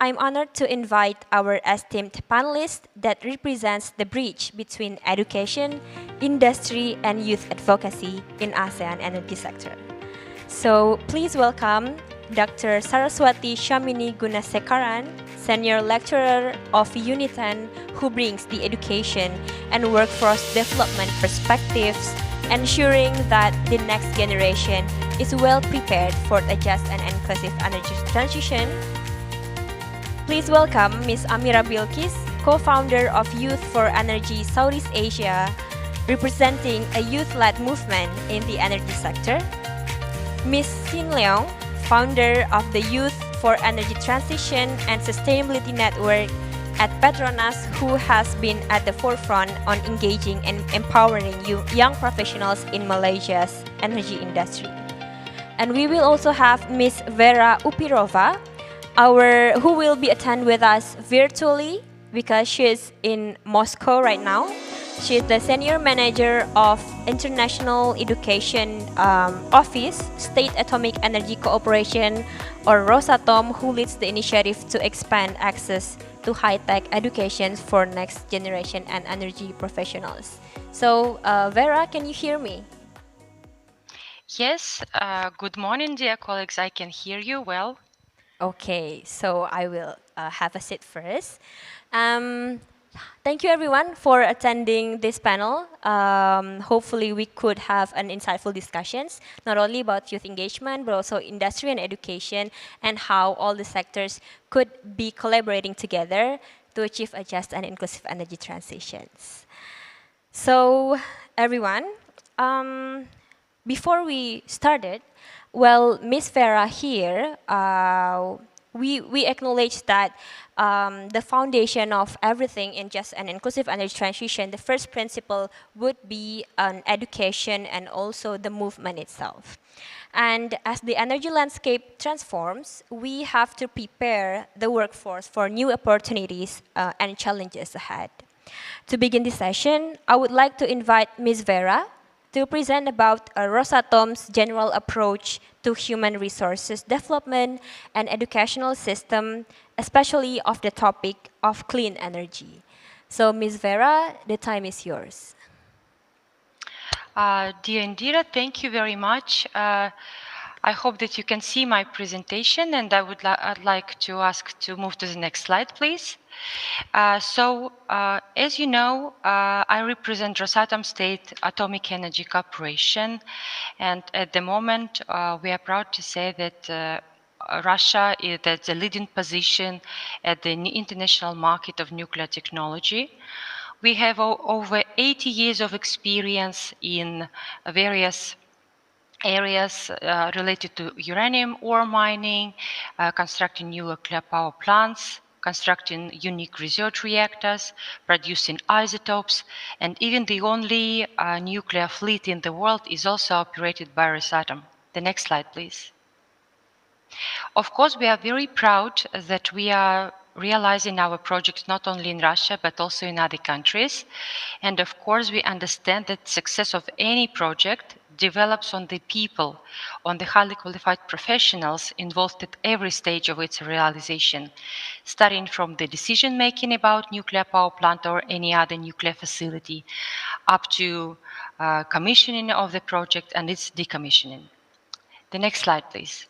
I'm honored to invite our esteemed panelist that represents the bridge between education, industry, and youth advocacy in ASEAN energy sector. So please welcome Dr. Saraswathy Shamini Gunasekaran, Senior Lecturer of UNITEN, who brings the education and workforce development perspectives, ensuring that the next generation is well prepared for a just and inclusive energy transition. Please welcome Ms. Amira Bilqis, co-founder of Youth for Energy Southeast Asia, representing a youth-led movement in the energy sector. Ms. Leong, founder of the Youth for Energy Transition and Sustainability Network at PETRONAS, who has been at the forefront on engaging and empowering young professionals in Malaysia's energy industry. And we will also have Ms. Vera Upirova, who will be attend with us virtually because she is in Moscow right now. She is the Senior Manager of International Education Office, State Atomic Energy Cooperation, or Rosatom, who leads the initiative to expand access to high-tech education for next generation and energy professionals. So, Vera, can you hear me? Yes, good morning, dear colleagues. I can hear you well. Okay, so I will have a seat first. Thank you everyone for attending this panel. Hopefully we could have an insightful discussions, not only about youth engagement, but also industry and education, and how all the sectors could be collaborating together to achieve a just and inclusive energy transitions. So everyone, before we started, well, Miss Vera here, we acknowledge that the foundation of everything in just an inclusive energy transition, the first principle would be an education and also the movement itself. And as the energy landscape transforms, we have to prepare the workforce for new opportunities and challenges ahead. To begin this session, I would like to invite Ms. Vera to present about Rosatom's general approach to human resources development and educational system, especially of the topic of clean energy. So, Ms. Vera, the time is yours. Dear Indira, thank you very much. I hope that you can see my presentation, and I'd like to ask to move to the next slide, please. As you know, I represent Rosatom State Atomic Energy Corporation, and at the moment, we are proud to say that Russia is at the leading position at the international market of nuclear technology. We have over 80 years of experience in various areas related to uranium ore mining, constructing nuclear power plants, constructing unique research reactors, producing isotopes, and even the only nuclear fleet in the world is also operated by Rosatom. The next slide, please. Of course, we are very proud that we are realizing our projects not only in Russia, but also in other countries. And of course, we understand that success of any project develops on the people, on the highly qualified professionals involved at every stage of its realization, starting from the decision-making about nuclear power plant or any other nuclear facility, up to commissioning of the project and its decommissioning. The next slide, please.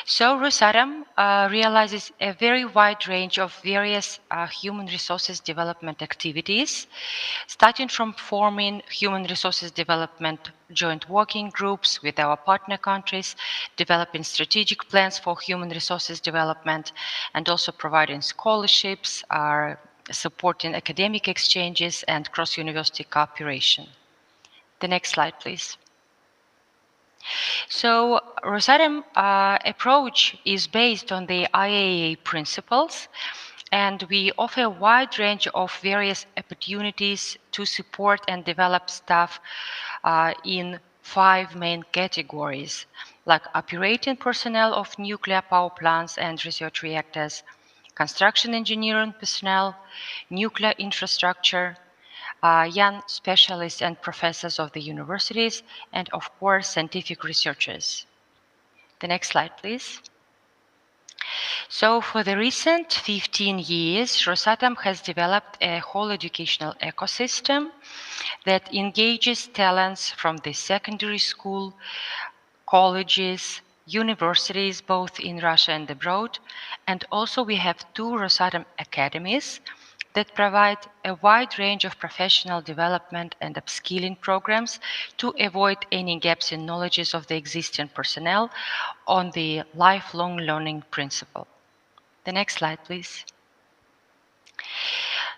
So Rosatom realizes a very wide range of various human resources development activities, starting from forming human resources development joint working groups with our partner countries, developing strategic plans for human resources development, and also providing scholarships, supporting academic exchanges and cross-university cooperation. The next slide, please. So Rosatom approach is based on the IAEA principles, and we offer a wide range of various opportunities to support and develop staff in 5 main categories, like operating personnel of nuclear power plants and research reactors, construction engineering personnel, nuclear infrastructure, young specialists and professors of the universities, and of course, scientific researchers. The next slide, please. So for the recent 15 years, Rosatom has developed a whole educational ecosystem that engages talents from the secondary school, colleges, universities, both in Russia and abroad. And also we have 2 Rosatom academies that provide a wide range of professional development and upskilling programs to avoid any gaps in knowledges of the existing personnel on the lifelong learning principle. The next slide, please.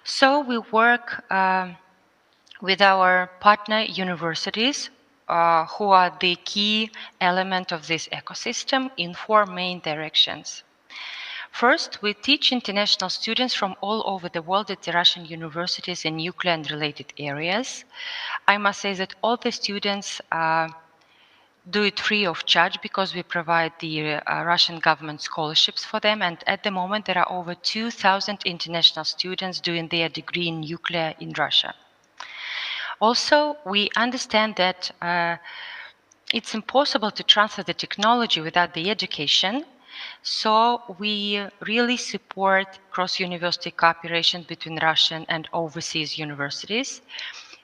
So we work with our partner universities, who are the key element of this ecosystem in 4 main directions. First, we teach international students from all over the world at the Russian universities in nuclear and related areas. I must say that all the students do it free of charge because we provide the Russian government scholarships for them. And at the moment, there are over 2,000 international students doing their degree in nuclear in Russia. Also, we understand that it's impossible to transfer the technology without the education. So we really support cross-university cooperation between Russian and overseas universities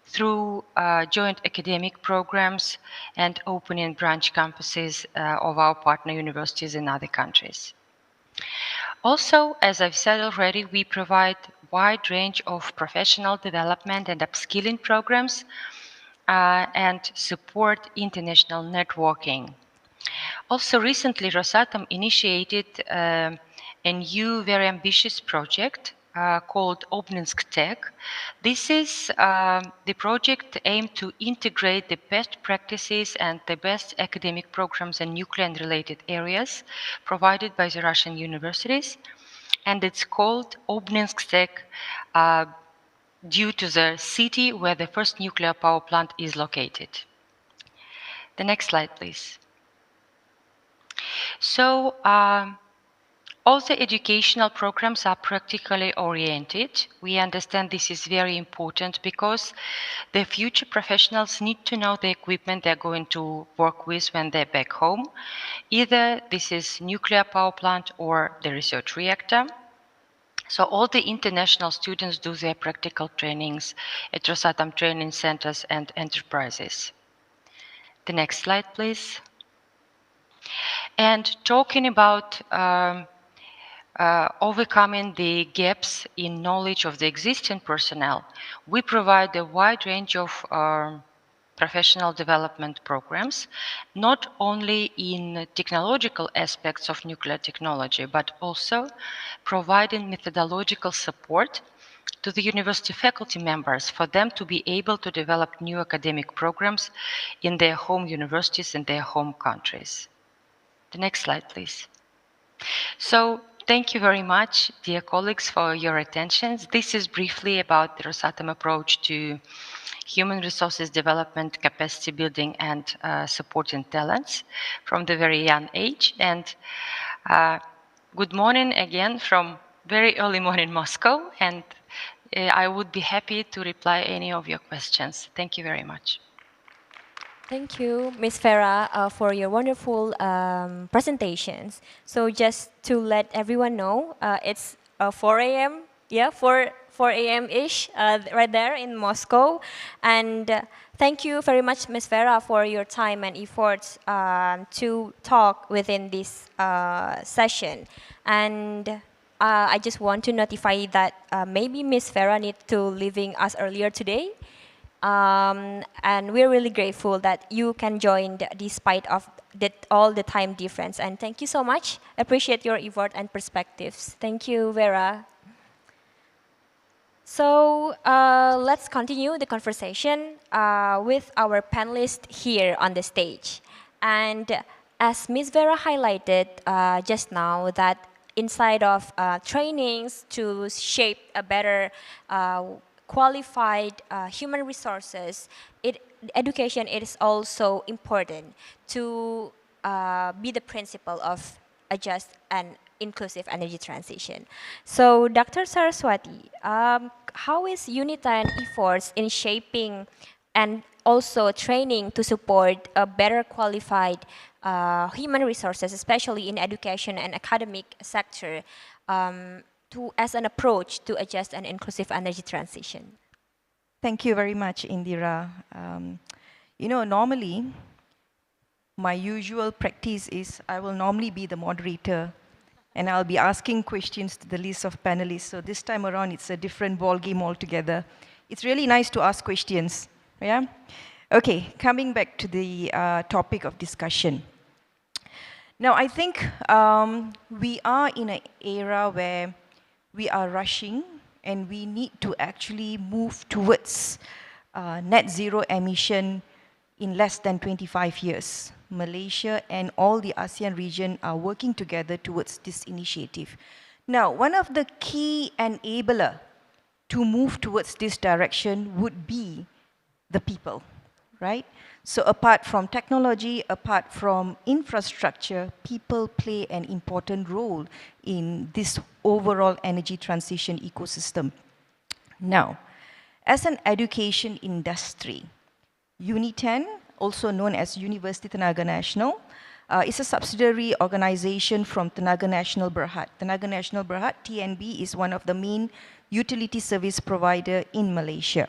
through joint academic programs and opening branch campuses of our partner universities in other countries. Also, as I've said already, we provide wide range of professional development and upskilling programs and support international networking. Also, recently, Rosatom initiated a new, very ambitious project called Obninsk Tech. This is the project aimed to integrate the best practices and the best academic programs in nuclear and related areas provided by the Russian universities. And it's called Obninsk Tech due to the city where the first nuclear power plant is located. The next slide, please. So, all the educational programs are practically oriented. We understand this is very important because the future professionals need to know the equipment they're going to work with when they're back home. Either this is nuclear power plant or the research reactor. So all the international students do their practical trainings at Rosatom training centers and enterprises. The next slide, please. And talking about overcoming the gaps in knowledge of the existing personnel, we provide a wide range of professional development programs, not only in technological aspects of nuclear technology, but also providing methodological support to the university faculty members for them to be able to develop new academic programs in their home universities in their home countries. The next slide, please. So, thank you very much, dear colleagues, for your attention. This is briefly about the Rosatom approach to human resources development, capacity building, and supporting talents from the very young age. And good morning again from very early morning Moscow. And I would be happy to reply any of your questions. Thank you very much. Thank you, Ms. Farah, for your wonderful presentations. So just to let everyone know, it's 4 a.m. Yeah, 4 a.m.-ish right there in Moscow. And thank you very much, Ms. Farah, for your time and efforts to talk within this session. And I just want to notify that maybe Ms. Farah needs to leaving us earlier today. And we're really grateful that you can join despite of all the time difference. And thank you so much. Appreciate your effort and perspectives. Thank you, Vera. So let's continue the conversation with our panelists here on the stage. And as Ms. Vera highlighted just now, that inside of trainings to shape a better qualified human resources, education is also important to be the principle of a just and inclusive energy transition. So, Dr. Saraswathy, how is UNITEN efforts in shaping and also training to support a better qualified human resources, especially in education and academic sector, as an approach to a just and inclusive energy transition. Thank you very much, Indira. You know, normally, my usual practice is I will normally be the moderator and I'll be asking questions to the list of panelists. So this time around, it's a different ball game altogether. It's really nice to ask questions, yeah? Okay, coming back to the topic of discussion. Now, I think we are in an era where we are rushing and we need to actually move towards net zero emission in less than 25 years. Malaysia and all the ASEAN region are working together towards this initiative. Now, one of the key enabler to move towards this direction would be the people, right? So apart from technology, apart from infrastructure, people play an important role in this overall energy transition ecosystem. Now, as an education industry, UNITEN, also known as Universiti Tenaga Nasional, is a subsidiary organization from Tenaga Nasional Berhad. Tenaga Nasional Berhad, TNB, is one of the main utility service provider in Malaysia.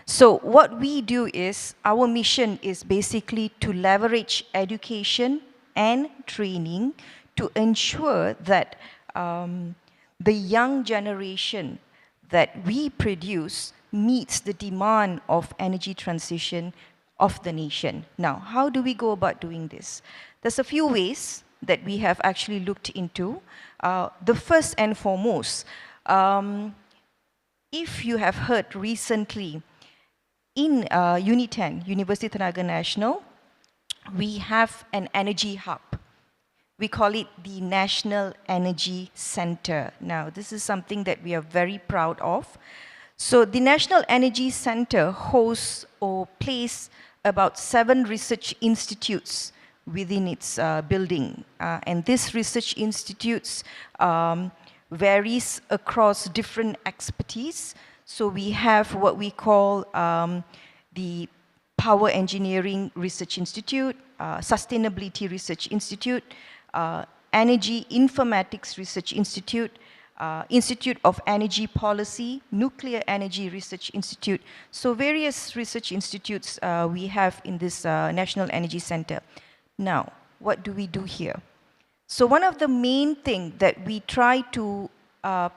So what we do is, our mission is basically to leverage education and training to ensure that the young generation that we produce meets the demand of energy transition of the nation. Now, how do we go about doing this? There's a few ways that we have actually looked into. The first and foremost, if you have heard recently, in UNITEN, Universiti Tenaga Nasional, we have an energy hub. We call it the National Energy Center. Now, this is something that we are very proud of. So the National Energy Center hosts or places about 7 research institutes within its building. And these research institutes varies across different expertise. So we have what we call the Power Engineering Research Institute, Sustainability Research Institute, Energy Informatics Research Institute, Institute of Energy Policy, Nuclear Energy Research Institute. So various research institutes we have in this National Energy Center. Now, what do we do here? So one of the main things that we try to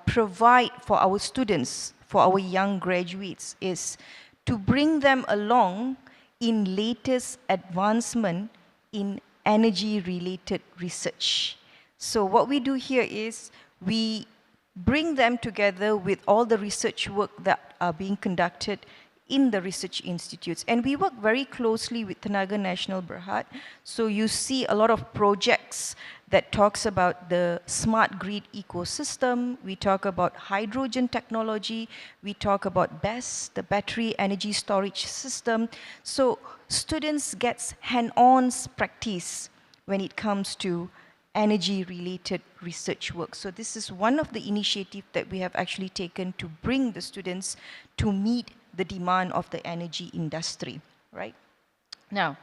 provide for our students, for our young graduates, is to bring them along in latest advancement in energy-related research. So what we do here is we bring them together with all the research work that are being conducted in the research institutes. And we work very closely with Tenaga Nasional Berhad. So you see a lot of projects that talks about the smart grid ecosystem. We talk about hydrogen technology. We talk about BESS, the battery energy storage system. So students get hand-on practice when it comes to energy-related research work. So this is one of the initiatives that we have actually taken to bring the students to meet the demand of the energy industry, right? Now,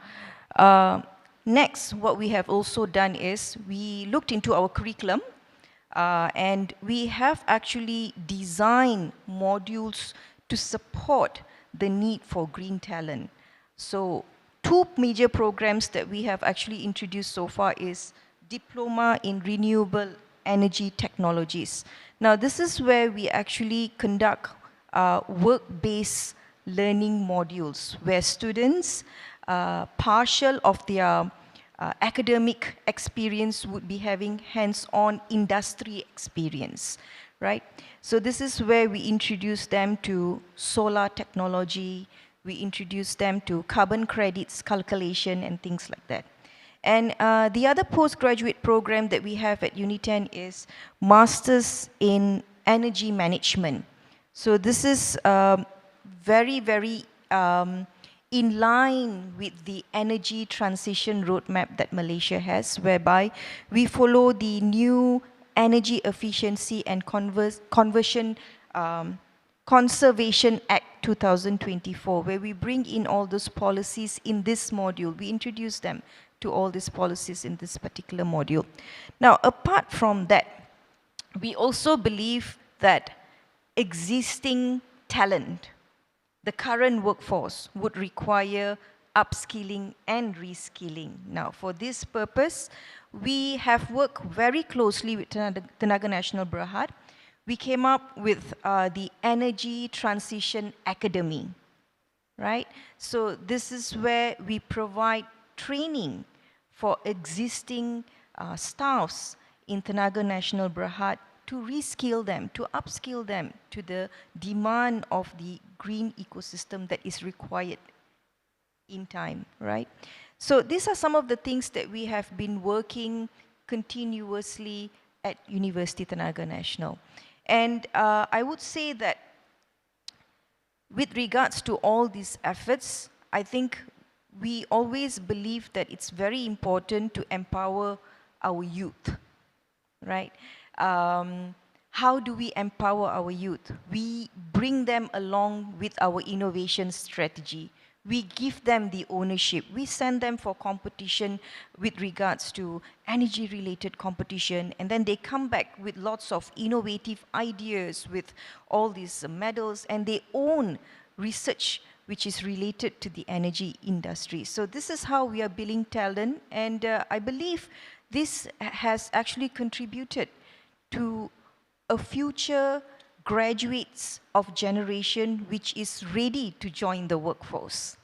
next, what we have also done is we looked into our curriculum and we have actually designed modules to support the need for green talent. So 2 major programs that we have actually introduced so far is Diploma in Renewable Energy Technologies. Now, this is where we actually conduct work-based learning modules where students, partial of their academic experience would be having hands-on industry experience, right? So this is where we introduce them to solar technology, we introduce them to carbon credits calculation and things like that. And the other postgraduate program that we have at UNITEN is Masters in Energy Management. So this is very, very in line with the energy transition roadmap that Malaysia has, whereby we follow the new Energy Efficiency and Conservation Act 2024, where we bring in all those policies in this module. We introduce them to all these policies in this particular module. Now, apart from that, we also believe that existing talent, the current workforce, would require upskilling and reskilling. Now, for this purpose, we have worked very closely with Tenaga Nasional Berhad. We came up with the Energy Transition Academy, right? So this is where we provide training for existing staffs in Tenaga Nasional Berhad to reskill them, to upskill them to the demand of the green ecosystem that is required in time, right? So these are some of the things that we have been working continuously at Universiti Tenaga Nasional. And I would say that with regards to all these efforts, I think we always believe that it's very important to empower our youth, right? How do we empower our youth? We bring them along with our innovation strategy. We give them the ownership. We send them for competition with regards to energy-related competition, and then they come back with lots of innovative ideas with all these medals, and they own research which is related to the energy industry. So this is how we are building talent, and I believe this has actually contributed to a future graduates of generation which is ready to join the workforce.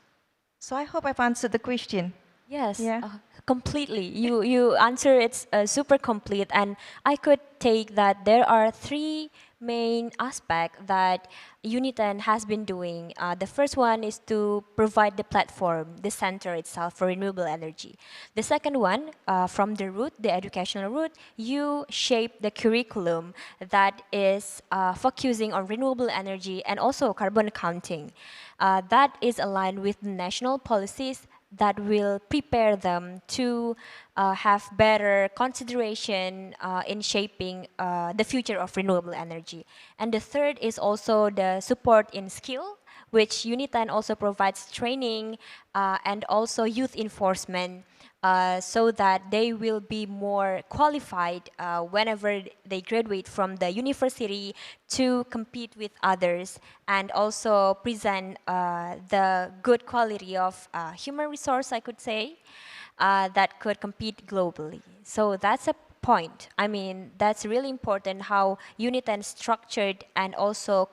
So I hope I've answered the question. Yes, Yeah. completely. You answer it super complete, and I could take that there are three main aspects that UNITEN has been doing. The first one is to provide the platform, the center itself for renewable energy. The second one, from the root, the educational route, you shape the curriculum that is focusing on renewable energy and also carbon accounting. That is aligned with the national policies that will prepare them to have better consideration in shaping the future of renewable energy. And the third is also the support in skill, which UNITEN also provides training and also youth enforcement so that they will be more qualified whenever they graduate from the university to compete with others and also present the good quality of human resource, I could say, that could compete globally. So that's a point. I mean, that's really important how UNITEN structured and also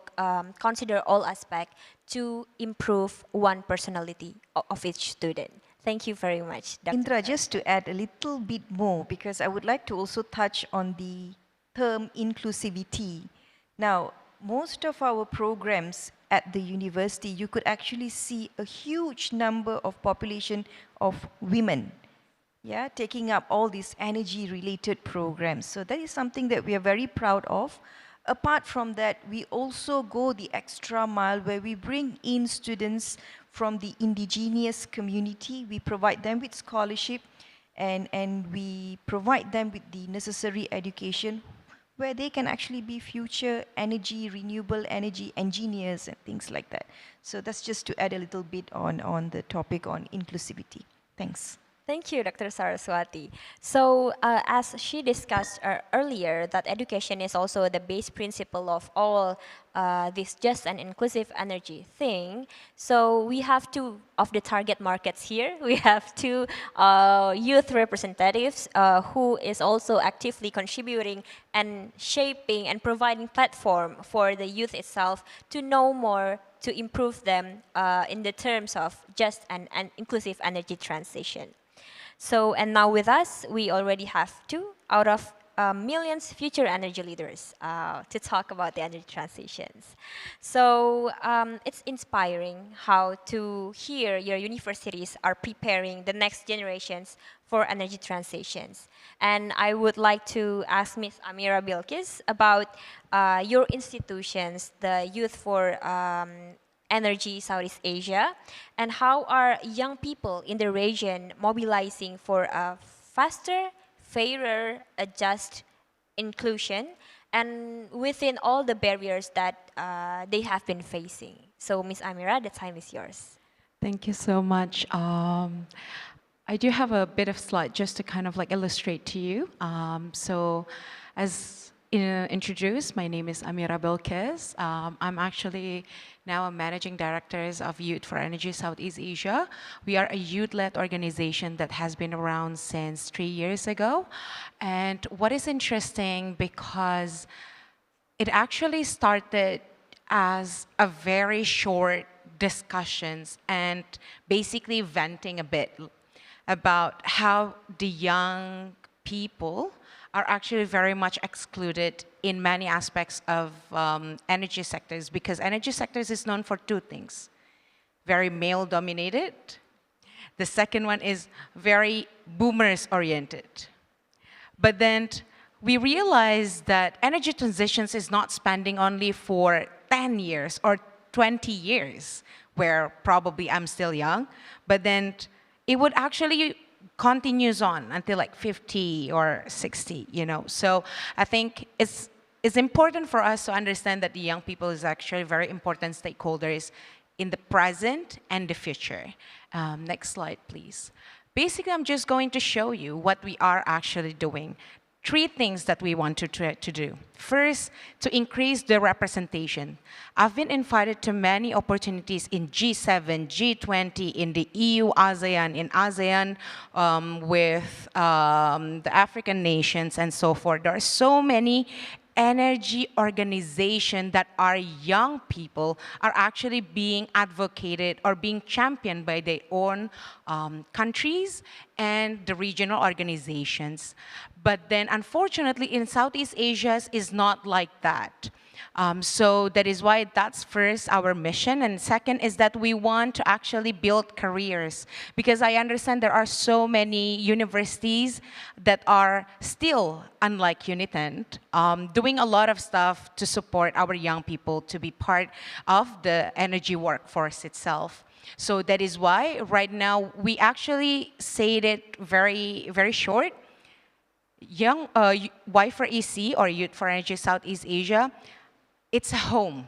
consider all aspects to improve one personality of each student. Thank you very much, Dr. Indra, just to add a little bit more, because I would like to also touch on the term inclusivity. Now, most of our programs at the university, you could actually see a huge number of population of women, yeah, taking up all these energy-related programs. So that is something that we are very proud of. Apart from that, we also go the extra mile where we bring in students from the indigenous community. We provide them with scholarship and we provide them with the necessary education where they can actually be future energy, renewable energy engineers and things like that. So that's just to add a little bit on the topic on inclusivity. Thanks. Thank you, Dr. Saraswathy. So, as she discussed earlier, that education is also the base principle of all this just and inclusive energy thing. So, we have two of the target markets here. We have two youth representatives who is also actively contributing and shaping and providing platform for the youth itself to know more, to improve them in the terms of just and inclusive energy transition. So, and now with us, we already have 2 out of millions future energy leaders to talk about the energy transitions. So, it's inspiring how to hear your universities are preparing the next generations for energy transitions. And I would like to ask Ms. Amira Bilqis about your institutions, the Youth for Energy Southeast Asia, and how are young people in the region mobilizing for a faster, fairer, just inclusion, and within all the barriers that they have been facing. So, Ms. Amira, the time is yours. Thank you so much. I do have a bit of slide just to kind of like illustrate to you. So as introduced, my name is Amira Bilqis. I'm actually now a managing director of Youth for Energy Southeast Asia. We are a youth-led organization that has been around since 3 years ago. And what is interesting, because it actually started as a very short discussions and basically venting a bit about how the young people are actually very much excluded in many aspects of energy sectors, because energy sectors is known for two things: very male dominated. The second one is very boomers oriented. But then we realized that energy transitions is not spanning only for 10 years or 20 years, where probably I'm still young, but then it would actually continues on until like 50 or 60, you know. So I think it's important for us to understand that the young people is actually very important stakeholders in the present and the future. Next slide, please. Basically, I'm just going to show you what we are actually doing. 3 things that we want to do. First, to increase the representation. I've been invited to many opportunities in G7, G20, in the EU, ASEAN, in ASEAN with the African nations and so forth. There are so many energy organizations that our young people are actually being advocated or being championed by their own countries and the regional organizations. But then, unfortunately, in Southeast Asia is not like that. So that is why that's first our mission. And second is that we want to actually build careers, because I understand there are so many universities that are still, unlike UNITEN, doing a lot of stuff to support our young people to be part of the energy workforce itself. So that is why right now we actually said it very, very short. Young Y4EC, or Youth for Energy Southeast Asia, it's a home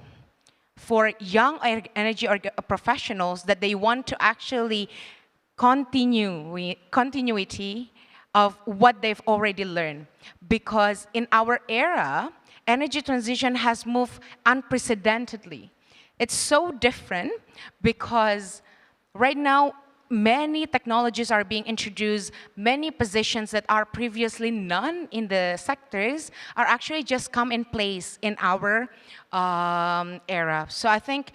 for young energy professionals that they want to actually continuity of what they've already learned. Because in our era, energy transition has moved unprecedentedly. It's so different because right now, many technologies are being introduced, many positions that are previously none in the sectors are actually just come in place in our era. So I think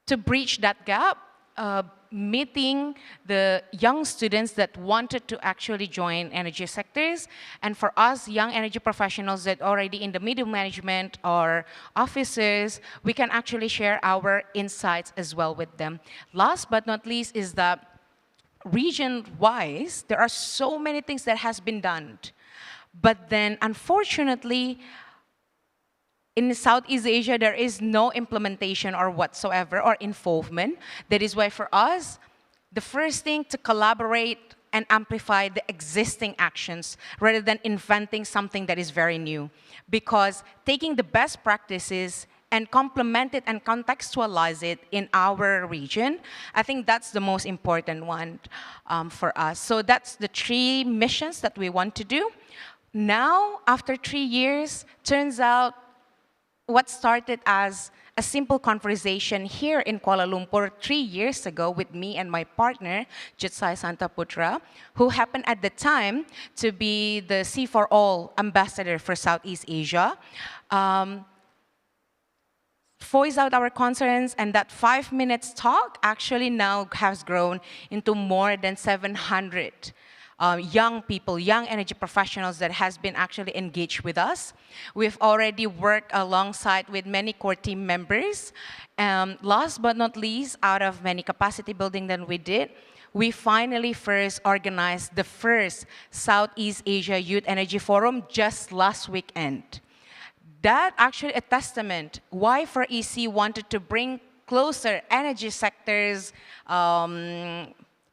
to bridge that gap, meeting the young students that wanted to actually join energy sectors, and for us young energy professionals that already in the middle management or officers, we can actually share our insights as well with them. Last but not least is that region-wise, there are so many things that has been done. But then, unfortunately, in Southeast Asia, there is no implementation or whatsoever or involvement. That is why for us, the first thing to collaborate and amplify the existing actions rather than inventing something that is very new. Because taking the best practices and complement it and contextualize it in our region, I think that's the most important one for us. So that's the 3 missions that we want to do. Now, after 3 years, turns out what started as a simple conversation here in Kuala Lumpur 3 years ago with me and my partner, Jitsai Santaputra, who happened at the time to be the C4All ambassador for Southeast Asia, voice out our concerns, and that 5 minutes talk actually now has grown into more than 700 young people, young energy professionals that has been actually engaged with us. We've already worked alongside with many core team members. Last but not least, out of many capacity building that we did, we finally first organized the first Southeast Asia Youth Energy Forum just last weekend. That actually a testament why Y4EC wanted to bring closer energy sectors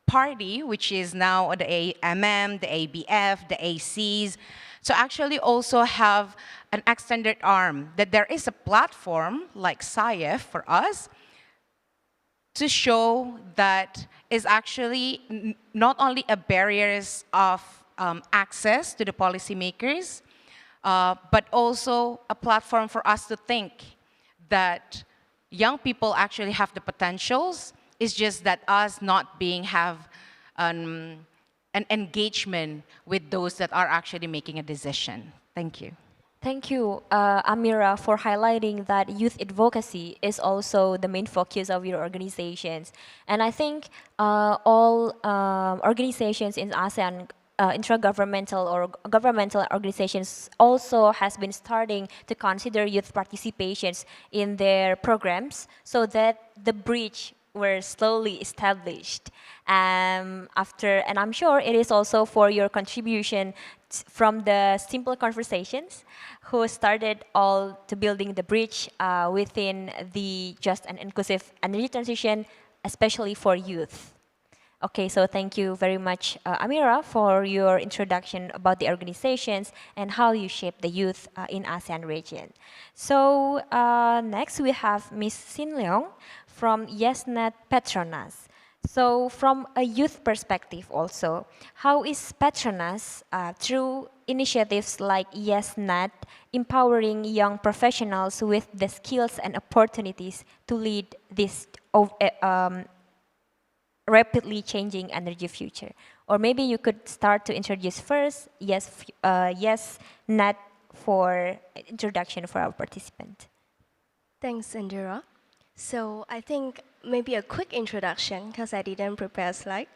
party, which is now the AMM, the ABF, the ACs, to actually also have an extended arm, that there is a platform like SAIEF for us to show that is actually not only a barriers of access to the policymakers, but also a platform for us to think that young people actually have the potentials. It's just that us not being have an engagement with those that are actually making a decision. Thank you. Thank you, Amira, for highlighting that youth advocacy is also the main focus of your organizations. And I think all organizations in ASEAN, intragovernmental or governmental organizations also has been starting to consider youth participations in their programs so that the bridge were slowly established after, and I'm sure it is also for your contribution from the simple conversations who started all to building the bridge within the just and inclusive energy transition, especially for youth. Okay, so thank you very much, Amira, for your introduction about the organizations and how you shape the youth in ASEAN region. So next we have Ms. Sin Leong from YesNet PETRONAS. So from a youth perspective also, how is PETRONAS, through initiatives like YesNet, empowering young professionals with the skills and opportunities to lead this rapidly changing energy future? Or maybe you could start to introduce first, YesNet for introduction for our participant. Thanks, Indira. So I think maybe a quick introduction, because I didn't prepare a slide.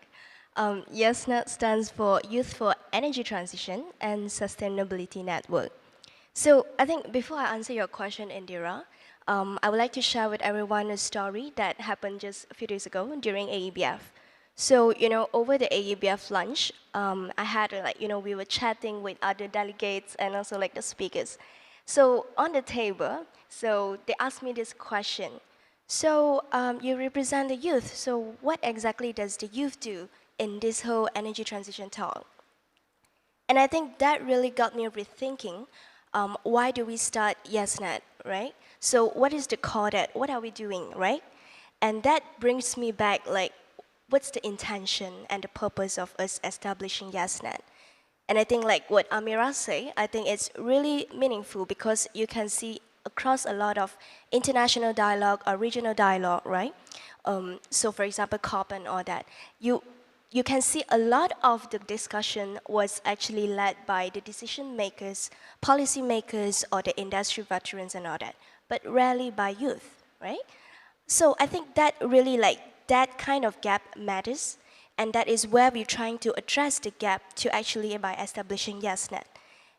YesNet stands for Youth for Energy Transition and Sustainability Network. So I think before I answer your question, Indira, I would like to share with everyone a story that happened just a few days ago during AEBF. So, over the AEBF lunch, I had, we were chatting with other delegates and also like the speakers. So on the table, so they asked me this question. So you represent the youth, so what exactly does the youth do in this whole energy transition talk? And I think that really got me rethinking, why do we start YesNet, right? So what is the core that, what are we doing, right? And that brings me back, like, what's the intention and the purpose of us establishing YesNet? And I think like what Amira said, I think it's really meaningful because you can see across a lot of international dialogue or regional dialogue, right? So for example, COP and all that, you can see a lot of the discussion was actually led by the decision makers, policy makers, or the industry veterans and all that, but rarely by youth, right? So I think that really that kind of gap matters, and that is where we're trying to address the gap to actually by establishing YesNet.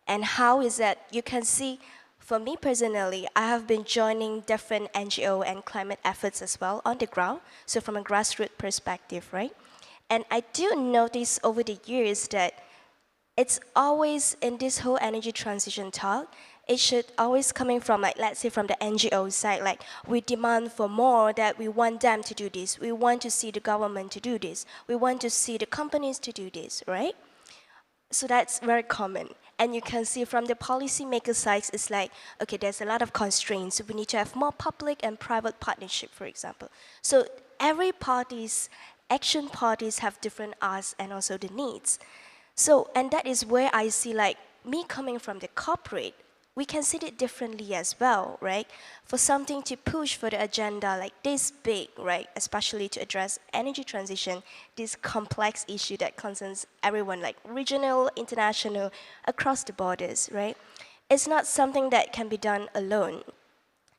And how is that? You can see, for me personally, I have been joining different NGO and climate efforts as well on the ground, so from a grassroots perspective, right? And I do notice over the years that it's always in this whole energy transition talk, it should always coming from let's say from the NGO side, like we demand for more, that we want them to do this. We want to see the government to do this. We want to see the companies to do this, right? So that's very common. And you can see from the policymaker side, it's like, okay, there's a lot of constraints. We need to have more public and private partnership, for example. So every action parties have different asks and also the needs. So, and that is where I see me coming from the corporate, we can see it differently as well, right? For something to push for the agenda like this big, right? Especially to address energy transition, this complex issue that concerns everyone, like regional, international, across the borders, right? It's not something that can be done alone.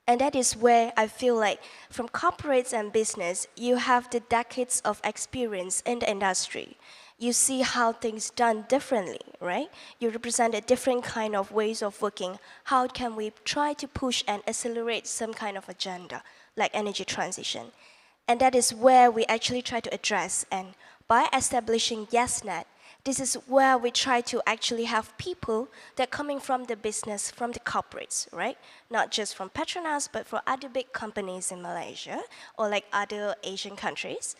And that is where I feel like from corporates and business, you have the decades of experience in the industry. You see how things done differently, right? You represent a different kind of ways of working. How can we try to push and accelerate some kind of agenda, like energy transition? And that is where we actually try to address. And by establishing YesNet, this is where we try to actually have people that coming from the business, from the corporates, right? Not just from PETRONAS, but for other big companies in Malaysia or like other Asian countries.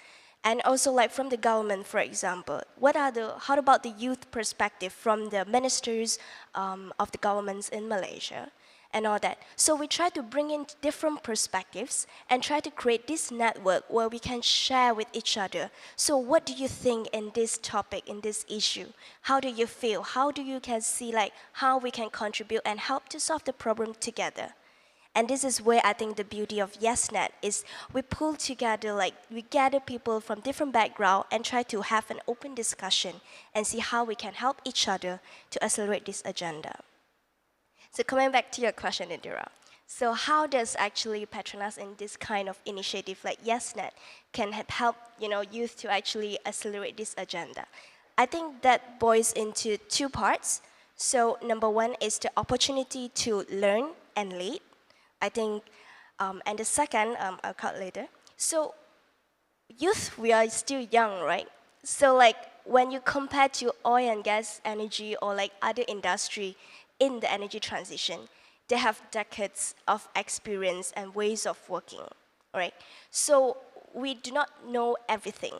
And also like from the government, for example, how about the youth perspective from the ministers of the governments in Malaysia? and all that. So we try to bring in different perspectives and try to create this network where we can share with each other. So what do you think in this topic, in this issue? How do you feel? How do you can see like how we can contribute and help to solve the problem together? And this is where I think the beauty of YesNet is we pull together, like we gather people from different backgrounds and try to have an open discussion and see how we can help each other to accelerate this agenda. So coming back to your question, Indira. So how does actually PETRONAS in this kind of initiative like YesNet can help youth to actually accelerate this agenda? I think that boils into two parts. So number one is the opportunity to learn and lead. I think, and the second, I'll cut later. So youth, we are still young, right? So like when you compare to oil and gas energy or like other industry in the energy transition, they have decades of experience and ways of working, right? So we do not know everything.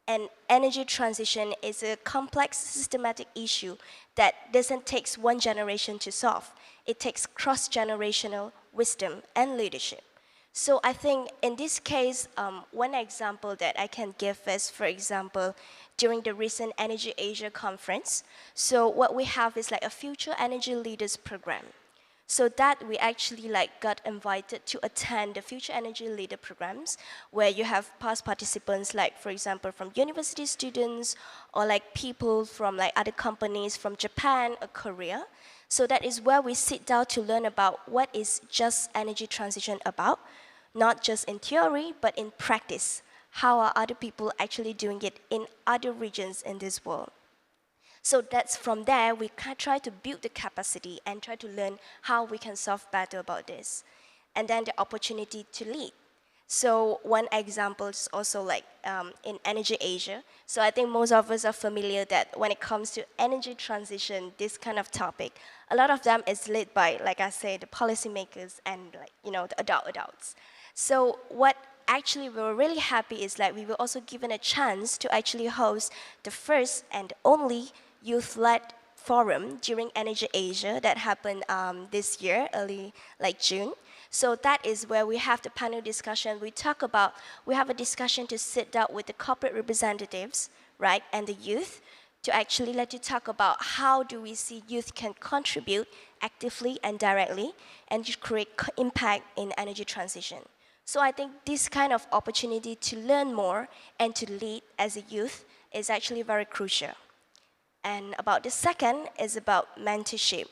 And energy transition is a complex systematic issue that doesn't take one generation to solve. It takes cross-generational wisdom and leadership. So I think in this case, one example that I can give is, for example, during the recent Energy Asia conference. So what we have is like a Future Energy Leaders program. So that we actually like got invited to attend the Future Energy Leader programs where you have past participants like, for example, from university students or like people from like other companies from Japan or Korea. So that is where we sit down to learn about what is just energy transition about, not just in theory, but in practice. How are other people actually doing it in other regions in this world? So that's from there, we can try to build the capacity and try to learn how we can solve better about this. And then the opportunity to lead. So one example is also like in Energy Asia. So I think most of us are familiar that when it comes to energy transition, this kind of topic, a lot of them is led by, like I said, the policymakers and like, the adults. So what actually we were really happy is like we were also given a chance to actually host the first and only youth-led forum during Energy Asia that happened this year, early like June. So that is where we have the panel discussion. We have a discussion to sit down with the corporate representatives, right, and the youth to actually let you talk about how do we see youth can contribute actively and directly and to create impact in energy transition. So I think this kind of opportunity to learn more and to lead as a youth is actually very crucial. And about the second is about mentorship.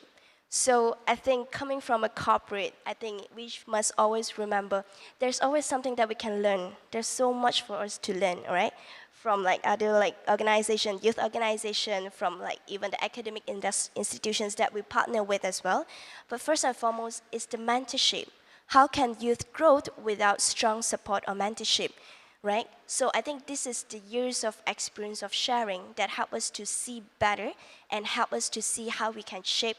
So I think coming from a corporate, I think we must always remember there's always something that we can learn. There's so much for us to learn, right? From like other like organization, youth organization, from like even the academic institutions that we partner with as well. But first and foremost is the mentorship. How can youth grow without strong support or mentorship? Right? So I think this is the years of experience of sharing that help us to see better and help us to see how we can shape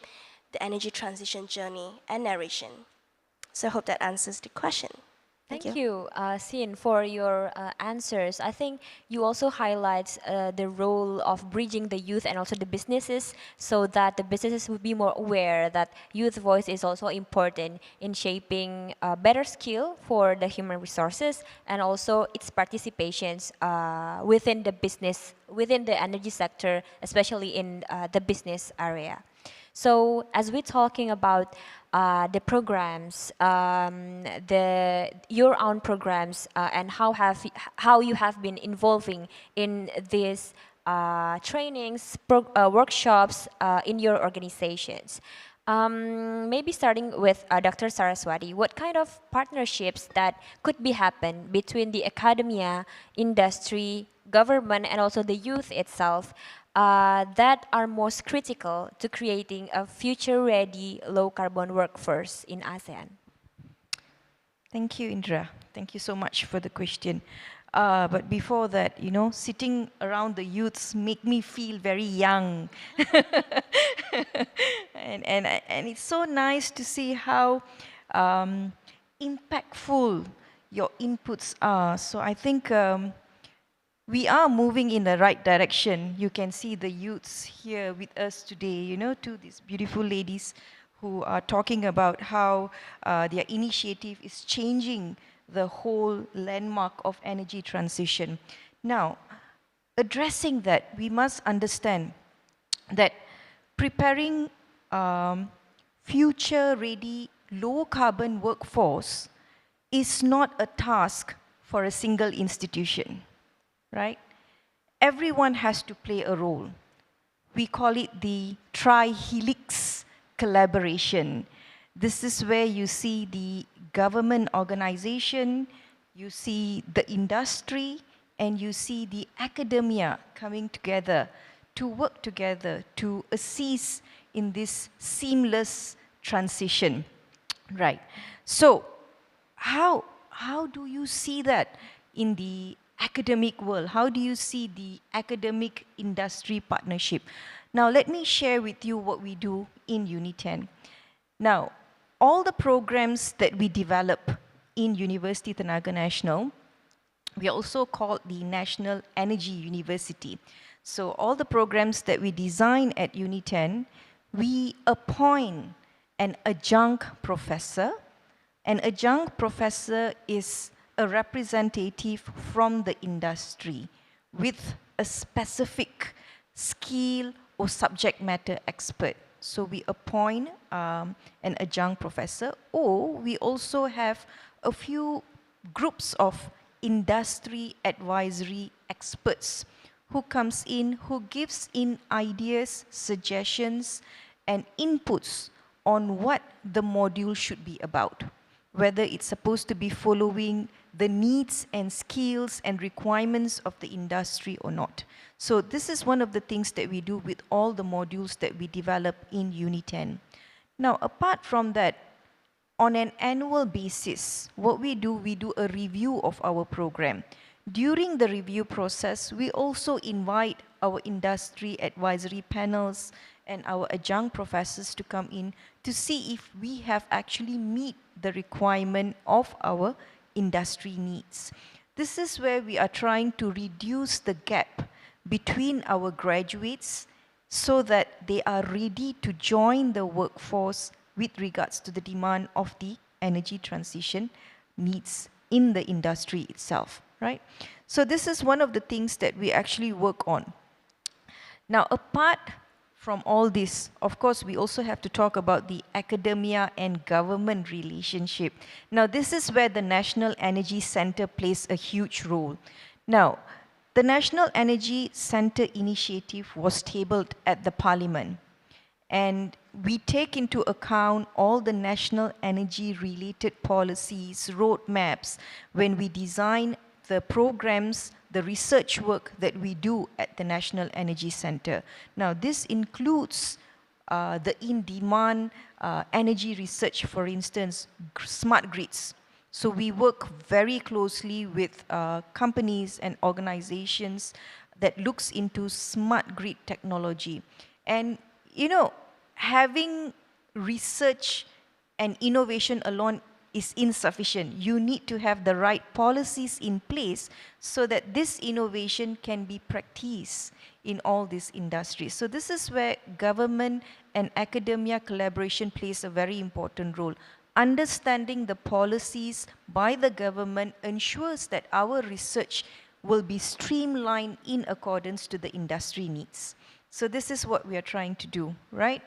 the energy transition journey and narration. So I hope that answers the question. Thank you, Sin, for your answers. I think you also highlight the role of bridging the youth and also the businesses so that the businesses will be more aware that youth voice is also important in shaping better skill for the human resources and also its participations within the business, within the energy sector, especially in the business area. So as we're talking about the programs, your own programs, and how you have been involving in these trainings, workshops in your organizations. Maybe starting with Dr. Saraswathy, what kind of partnerships that could be happen between the academia, industry, government, and also the youth itself that are most critical to creating a future-ready low-carbon workforce in ASEAN? Thank you, Indra. Thank you so much for the question. But before that, sitting around the youths make me feel very young. and it's so nice to see how impactful your inputs are. So I think we are moving in the right direction. You can see the youths here with us today, two these beautiful ladies who are talking about how their initiative is changing the whole landmark of energy transition. Now, addressing that, we must understand that preparing future-ready, low-carbon workforce is not a task for a single institution, right? Everyone has to play a role. We call it the tri-helix collaboration. This is where you see the government organization, you see the industry, and you see the academia coming together to work together to assist in this seamless transition, right? So how do you see that in the academic world? How do you see the academic industry partnership? Now, let me share with you what we do in UNITEN. Now, all the programs that we develop in Universiti Tenaga Nasional, we also call the National Energy University. So all the programs that we design at UNITEN, we appoint an adjunct professor. An adjunct professor is a representative from the industry with a specific skill or subject matter expert. So we appoint an adjunct professor, or we also have a few groups of industry advisory experts who comes in, who gives in ideas, suggestions, and inputs on what the module should be about, whether it's supposed to be following the needs and skills and requirements of the industry or not. So this is one of the things that we do with all the modules that we develop in UNITEN. Now, apart from that, on an annual basis, what we do a review of our program. During the review process, we also invite our industry advisory panels and our adjunct professors to come in to see if we have actually meet the requirement of our industry needs. This is where we are trying to reduce the gap between our graduates so that they are ready to join the workforce with regards to the demand of the energy transition needs in the industry itself, right? So this is one of the things that we actually work on. Now, apart from all this, of course, we also have to talk about the academia and government relationship. Now, this is where the National Energy Center plays a huge role. Now, the National Energy Center initiative was tabled at the Parliament, and we take into account all the national energy related policies, roadmaps, when we design the programs, the research work that we do at the National Energy Center. Now, this includes the in-demand energy research, for instance, smart grids. So we work very closely with companies and organizations that looks into smart grid technology. And, you know, having research and innovation alone is insufficient. You need to have the right policies in place so that this innovation can be practiced in all these industries. So this is where government and academia collaboration plays a very important role. Understanding the policies by the government ensures that our research will be streamlined in accordance to the industry needs. So this is what we are trying to do, right?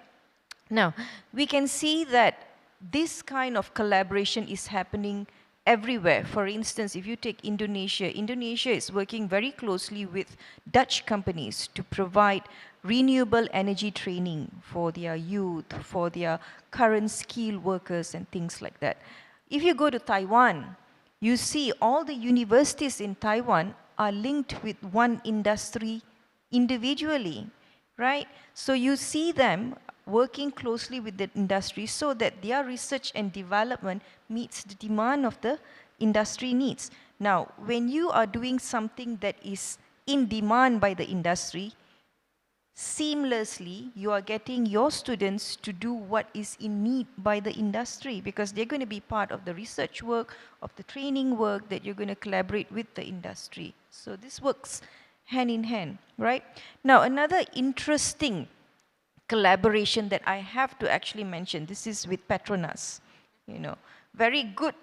Now, we can see that this kind of collaboration is happening everywhere. For instance, if you take Indonesia, Indonesia is working very closely with Dutch companies to provide renewable energy training for their youth, for their current skilled workers and things like that. If you go to Taiwan, you see all the universities in Taiwan are linked with one industry individually, right? So you see them working closely with the industry so that their research and development meets the demand of the industry needs. Now, when you are doing something that is in demand by the industry, seamlessly you are getting your students to do what is in need by the industry, because they're going to be part of the research work, of the training work that you're going to collaborate with the industry. So this works hand in hand, right? Now, another interesting collaboration that I have to actually mention. This is with PETRONAS, very good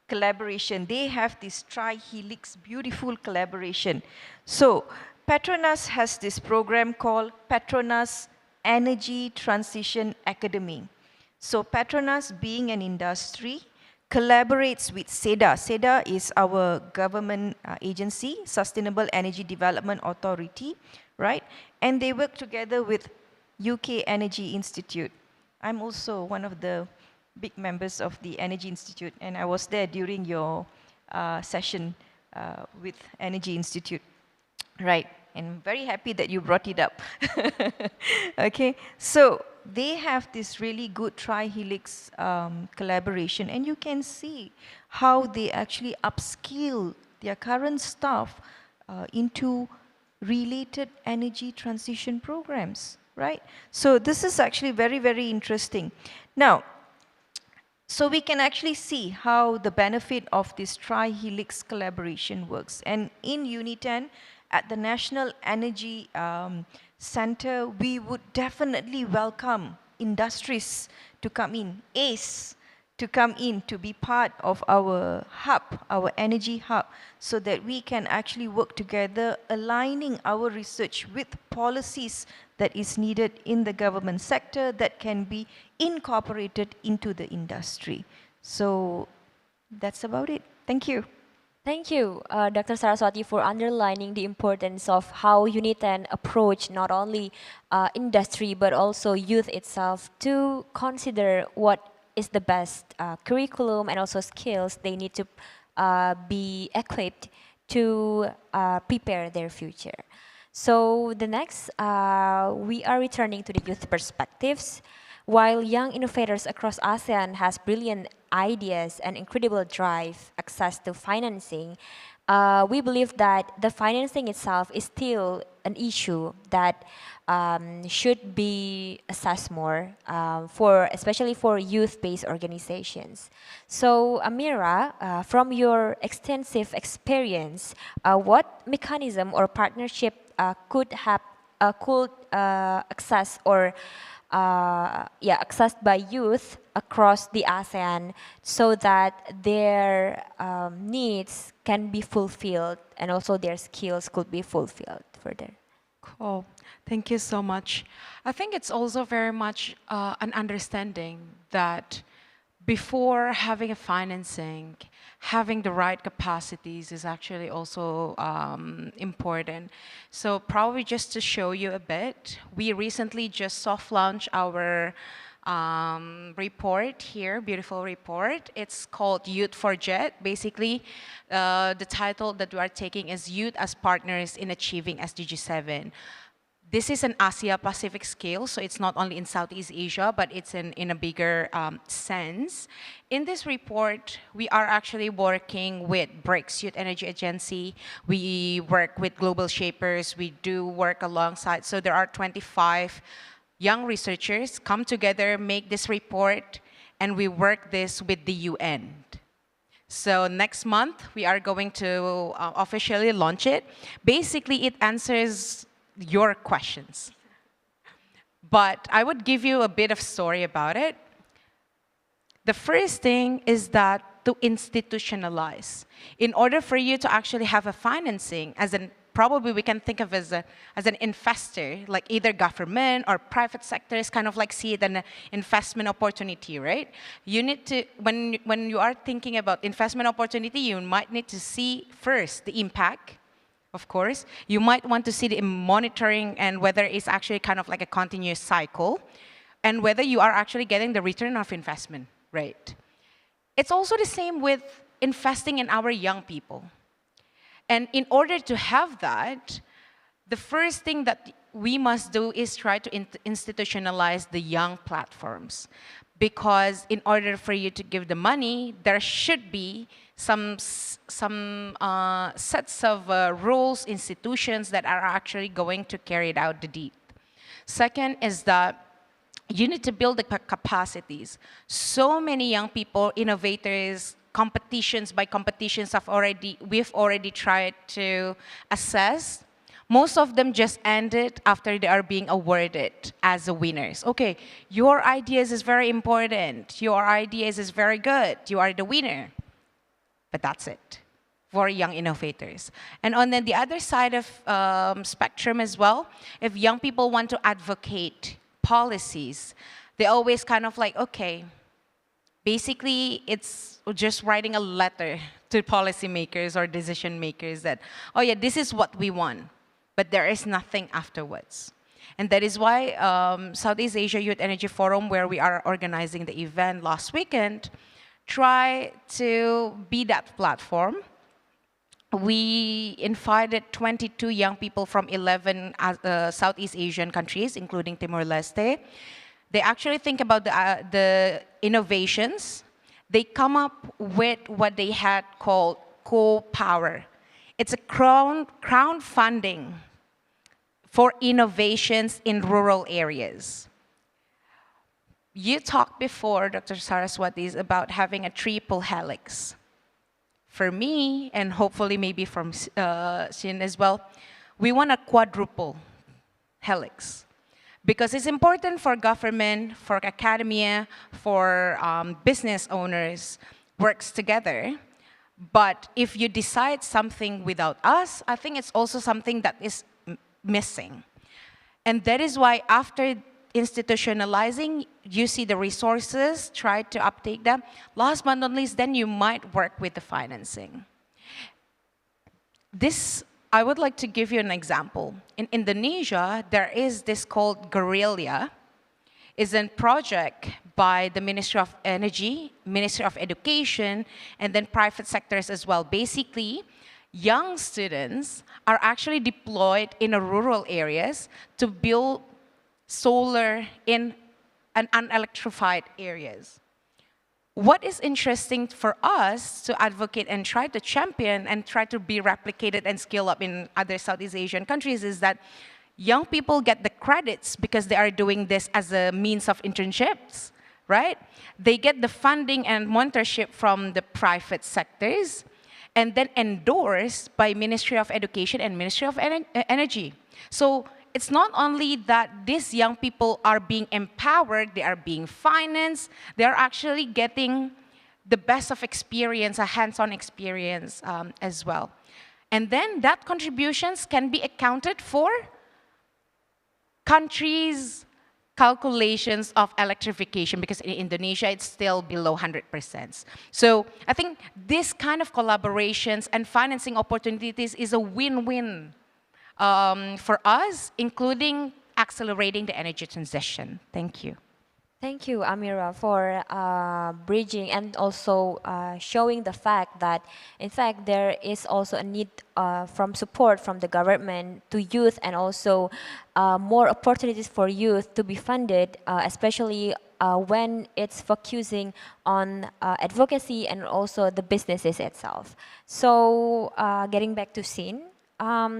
collaboration. They have this tri-helix beautiful collaboration. So PETRONAS has this program called PETRONAS Energy Transition Academy. So PETRONAS, being an industry, collaborates with SEDA. SEDA is our government agency, Sustainable Energy Development Authority, right? And they work together with UK Energy Institute. I'm also one of the big members of the Energy Institute, and I was there during your session with Energy Institute, right? And I'm very happy that you brought it up. Okay, so they have this really good tri-helix collaboration, and you can see how they actually upskill their current staff into related energy transition programs, right? So this is actually very, very interesting. Now, so we can actually see how the benefit of this tri-helix collaboration works. And in UNITEN, at the National Energy Center, we would definitely welcome industries to come in, ACE to come in to be part of our hub, our energy hub, so that we can actually work together, aligning our research with policies that is needed in the government sector that can be incorporated into the industry. So that's about it. Thank you. Thank you, Dr. Saraswathy, for underlining the importance of how UNITEN approach not only industry but also youth itself to consider what is the best curriculum and also skills they need to be equipped to prepare their future. So the next, we are returning to the youth perspectives. While young innovators across ASEAN has brilliant ideas and incredible drive, access to financing, we believe that the financing itself is still an issue that should be assessed more, especially for youth-based organizations. So Amira, from your extensive experience, what mechanism or partnership could access or accessed by youth across the ASEAN so that their needs can be fulfilled and also their skills could be fulfilled further? Cool. Thank you so much. I think it's also very much an understanding that before having a financing, having the right capacities is actually also important. So probably just to show you a bit, we recently just soft launched our report here, beautiful report. It's called Youth for JIET. Basically, the title that we are taking is Youth as Partners in Achieving SDG 7. This is an Asia-Pacific scale, so it's not only in Southeast Asia, but it's in a bigger sense. In this report, we are actually working with BRICS, Youth Energy Agency. We work with Global Shapers. We do work alongside. So there are 25 young researchers come together, make this report, and we work this with the UN. So next month, we are going to officially launch it. Basically, it answers your questions. But I would give you a bit of story about it. The first thing is that to institutionalize. In order for you to actually have a financing, probably we can think of as an investor, like either government or private sectors, kind of like see it an investment opportunity, right? You need to, when you are thinking about investment opportunity, you might need to see first the impact. Of course, you might want to see the monitoring and whether it's actually kind of like a continuous cycle and whether you are actually getting the return of investment, right? It's also the same with investing in our young people. And in order to have that, the first thing that we must do is try to institutionalize the young platforms. Because in order for you to give the money, there should be some sets of rules, institutions that are actually going to carry out the deed. Second is that you need to build the capacities. So many young people, innovators, competitions we've already tried to assess. most of them just end it after they are being awarded as the winners. Okay, your ideas is very important. Your ideas is very good. You are the winner. But that's it for young innovators. And on the other side of spectrum as well, if young people want to advocate policies, they always kind of like, okay, basically it's just writing a letter to policymakers or decision makers that, oh yeah, this is what we want, but there is nothing afterwards. And that is why Southeast Asia Youth Energy Forum, where we are organizing the event last weekend, try to be that platform. We invited 22 young people from 11 Southeast Asian countries, including Timor-Leste. They actually think about the innovations. They come up with what they had called co-power. It's a crowdfunding for innovations in rural areas. You talked before, Dr. Saraswathy, about having a triple helix. For me, and hopefully maybe from Shin as well, we want a quadruple helix. Because it's important for government, for academia, for business owners, works together. But if you decide something without us, I think it's also something that is missing. And that is why after institutionalizing, you see the resources, try to uptake them. Last but not least, then you might work with the financing. This, I would like to give you an example. In Indonesia, there is this called Guerrilla. It's a project by the Ministry of Energy, Ministry of Education, and then private sectors as well. Basically, young students are actually deployed in rural areas to build solar in unelectrified areas. What is interesting for us to advocate and try to champion and try to be replicated and scale up in other Southeast Asian countries is that young people get the credits because they are doing this as a means of internships, right? They get the funding and mentorship from the private sectors and then endorsed by Ministry of Education and Ministry of Energy. So it's not only that these young people are being empowered, they are being financed, they are actually getting the best of experience, a hands-on experience as well. And then that contributions can be accounted for countries' calculations of electrification, because in Indonesia, it's still below 100%. So I think this kind of collaborations and financing opportunities is a win-win for us, including accelerating the energy transition. Thank you. Thank you, Amira, for bridging and also showing the fact that, in fact, there is also a need from support from the government to youth and also more opportunities for youth to be funded, especially when it's focusing on advocacy and also the businesses itself. So getting back to Sin,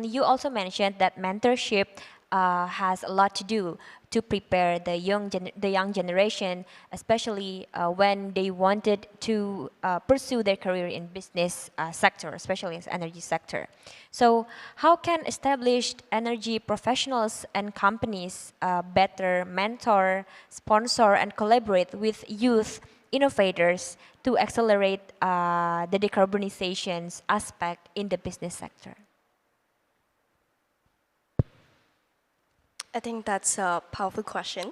you also mentioned that mentorship has a lot to do to prepare the young generation, especially when they wanted to pursue their career in business sector, especially in energy sector. So how can established energy professionals and companies better mentor, sponsor, and collaborate with youth innovators to accelerate the decarbonization aspect in the business sector? I think that's a powerful question.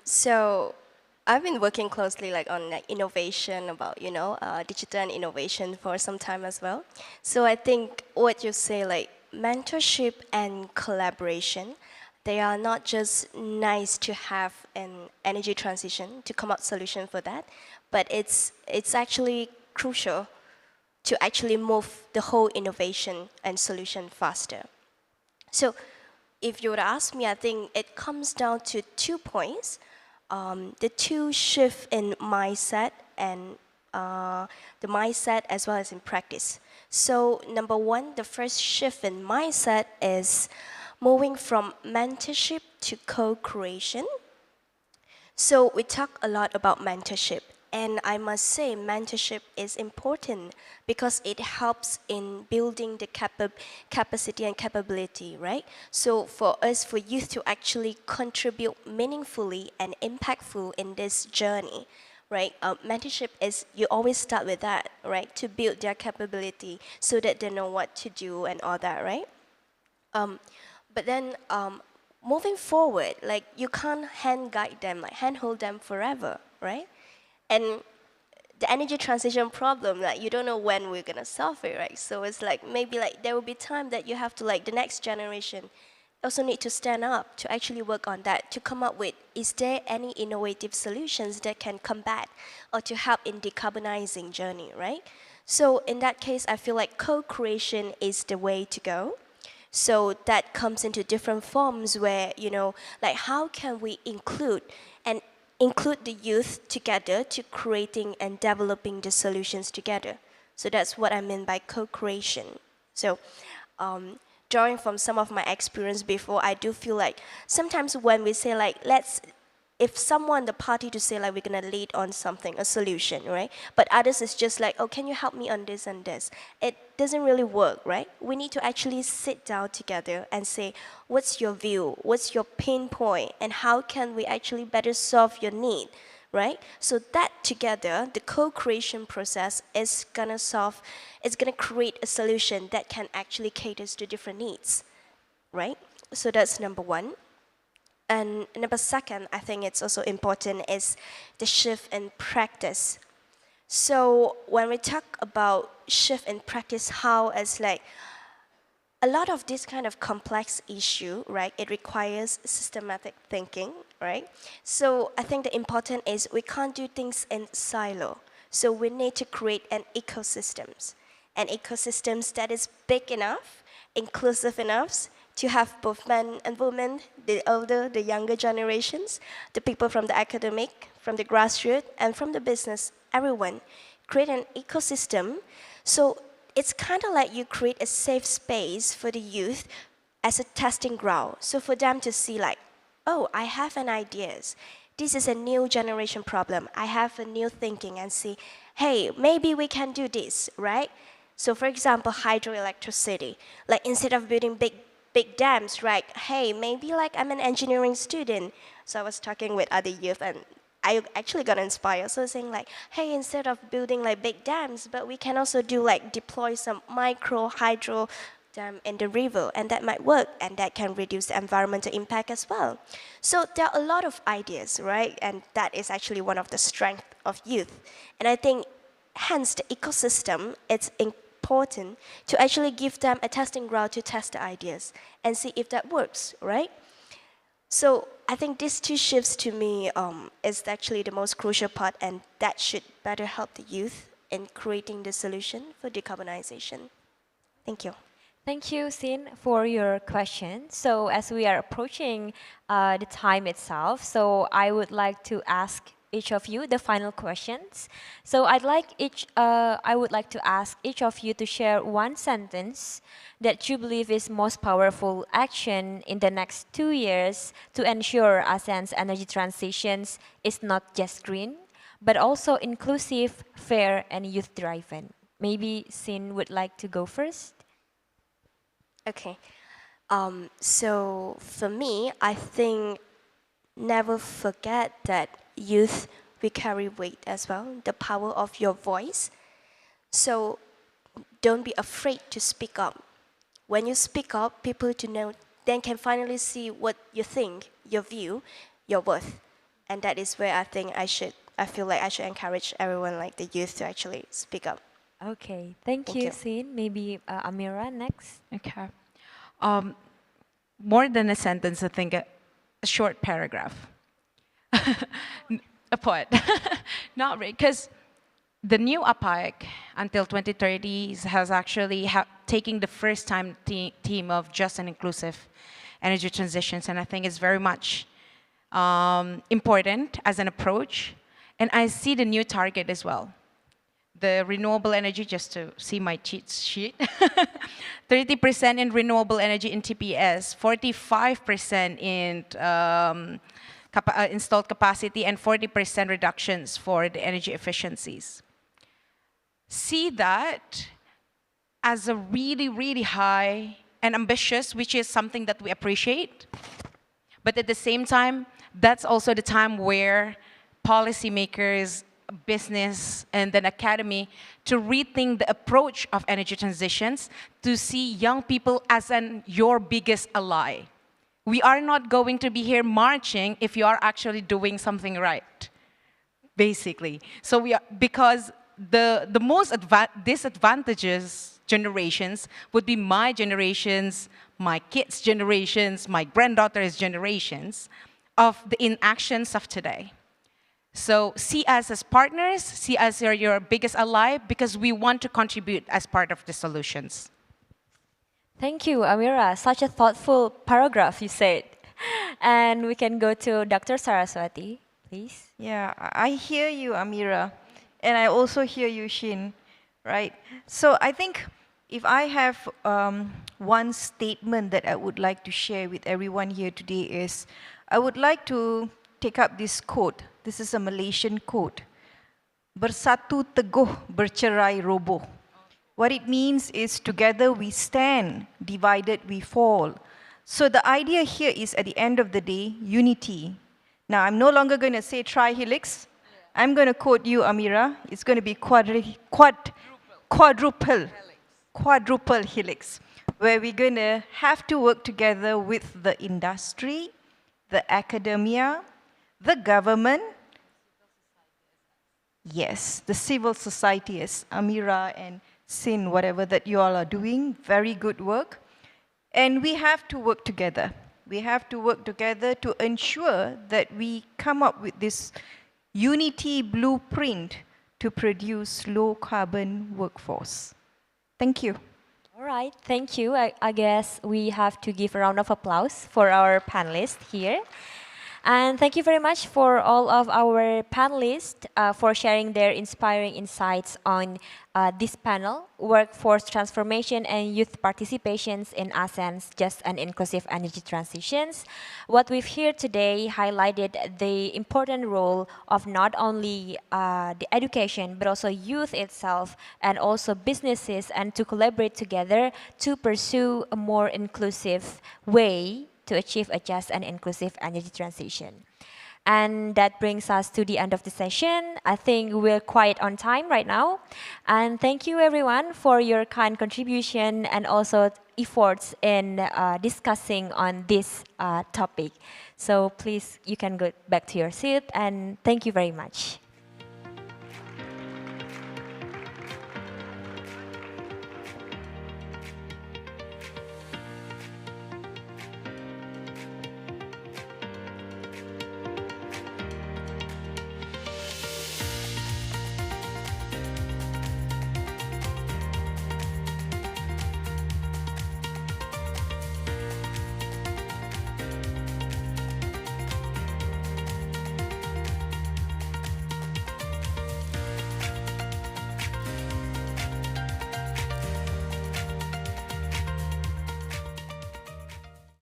So I've been working closely on innovation about, digital and innovation for some time as well. So I think what you say, mentorship and collaboration, they are not just nice to have an energy transition to come up solution for that, but it's actually crucial to actually move the whole innovation and solution faster. So if you would ask me, I think it comes down to 2 points. The two shift in mindset and the mindset as well as in practice. So number one, the first shift in mindset is moving from mentorship to co-creation. So we talk a lot about mentorship. And I must say, mentorship is important because it helps in building the capacity and capability, right? So for us, for youth to actually contribute meaningfully and impactful in this journey, right? Mentorship is, you always start with that, right? To build their capability so that they know what to do and all that, right? But then moving forward, like you can't hand guide them, like hand hold them forever, right? And the energy transition problem, like you don't know when we're gonna solve it, right? So it's like maybe like there will be time that you have to, like the next generation also need to stand up to actually work on that, to come up with, is there any innovative solutions that can combat or to help in decarbonizing journey, right? So in that case, I feel like co-creation is the way to go. So that comes into different forms where, you know, like how can we include the youth together to creating and developing the solutions together. So that's what I mean by co-creation. So drawing from some of my experience before, I do feel like sometimes when we say like, if someone, the party to say like we're gonna lead on something, a solution, right? But others is just like, oh, can you help me on this and this? It doesn't really work, right? We need to actually sit down together and say, what's your view? What's your pain point? And how can we actually better solve your need, right? So that together, the co-creation process is gonna create a solution that can actually cater to different needs, right? So that's number one. And number second, I think it's also important is the shift in practice. So when we talk about shift in practice, how it's like a lot of this kind of complex issue, right? It requires systematic thinking, right? So I think the important is we can't do things in silo. So we need to create an ecosystems that is big enough, inclusive enough, to have both men and women, the older, the younger generations, the people from the academic, from the grassroots, and from the business, everyone. Create an ecosystem. So it's kind of like you create a safe space for the youth as a testing ground. So for them to see like, oh, I have an ideas. This is a new generation problem. I have a new thinking and see, hey, maybe we can do this, right? So for example, hydroelectricity. Like instead of building big dams, right? Hey, maybe like I'm an engineering student. So I was talking with other youth and I actually got inspired. So saying like, hey, instead of building like big dams, but we can also do like deploy some micro hydro dam in the river, and that might work, and that can reduce the environmental impact as well. So there are a lot of ideas, right? And that is actually one of the strengths of youth. And I think hence the ecosystem, it's important to actually give them a testing ground to test the ideas and see if that works, right? So I think these two shifts to me is actually the most crucial part, and that should better help the youth in creating the solution for decarbonization. Thank you. Thank you, Sin, for your question. So as we are approaching the time itself, so I would like to ask each of you the final questions. So I would like to ask each of you to share one sentence that you believe is most powerful action in the next 2 years to ensure ASEAN's energy transitions is not just green, but also inclusive, fair, and youth-driven. Maybe Sin would like to go first. Okay. So for me, I think never forget that youth, we carry weight as well, the power of your voice. So don't be afraid to speak up. When you speak up, people to know, then can finally see what you think, your view, your worth. And that is where I feel like I should encourage everyone, like the youth, to actually speak up. Okay, thank you, Sin. Maybe Amira next. Okay. More than a sentence, I think a short paragraph. A poet. Not really, because the new APAEC until 2030 has actually taken the first time theme of just and inclusive energy transitions, and I think it's very much important as an approach. And I see the new target as well. The renewable energy, just to see my cheat sheet, 30% in renewable energy in TPS, 45% in installed capacity and 40% reductions for the energy efficiencies. See that as a really, really high and ambitious, which is something that we appreciate. But at the same time, that's also the time where policymakers, business, and then academy to rethink the approach of energy transitions, to see young people as your biggest ally. We are not going to be here marching if you are actually doing something right, basically. So because the most disadvantages generations would be my generations, my kids' generations, my granddaughter's generations of the inactions of today. So see us as partners, see us as your biggest ally, because we want to contribute as part of the solutions. Thank you, Amira. Such a thoughtful paragraph you said. And we can go to Dr. Saraswathy, please. Yeah, I hear you, Amira. And I also hear you, Shin, right? So I think if I have one statement that I would like to share with everyone here today is, I would like to take up this quote. This is a Malaysian quote. Bersatu teguh, bercerai roboh. What it means is together we stand, divided we fall. So the idea here is at the end of the day, unity. Now I'm no longer going to say trihelix. I'm going to quote you, Amira. It's going to be quadruple helix, where we're going to have to work together with the industry, the academia, the government, yes, the civil society, as Amira and Sin, whatever that you all are doing, very good work. And we have to work together. We have to work together to ensure that we come up with this unity blueprint to produce low carbon workforce. Thank you. All right, thank you. I guess we have to give a round of applause for our panelists here. And thank you very much for all of our panelists for sharing their inspiring insights on this panel, Workforce Transformation and Youth Participations in ASEAN's Just and Inclusive Energy Transitions. What we've heard today highlighted the important role of not only the education, but also youth itself and also businesses, and to collaborate together to pursue a more inclusive way to achieve a just and inclusive energy transition. And that brings us to the end of the session. I think we're quite on time right now. And thank you everyone for your kind contribution and also efforts in discussing on this topic. So please, you can go back to your seat, and thank you very much.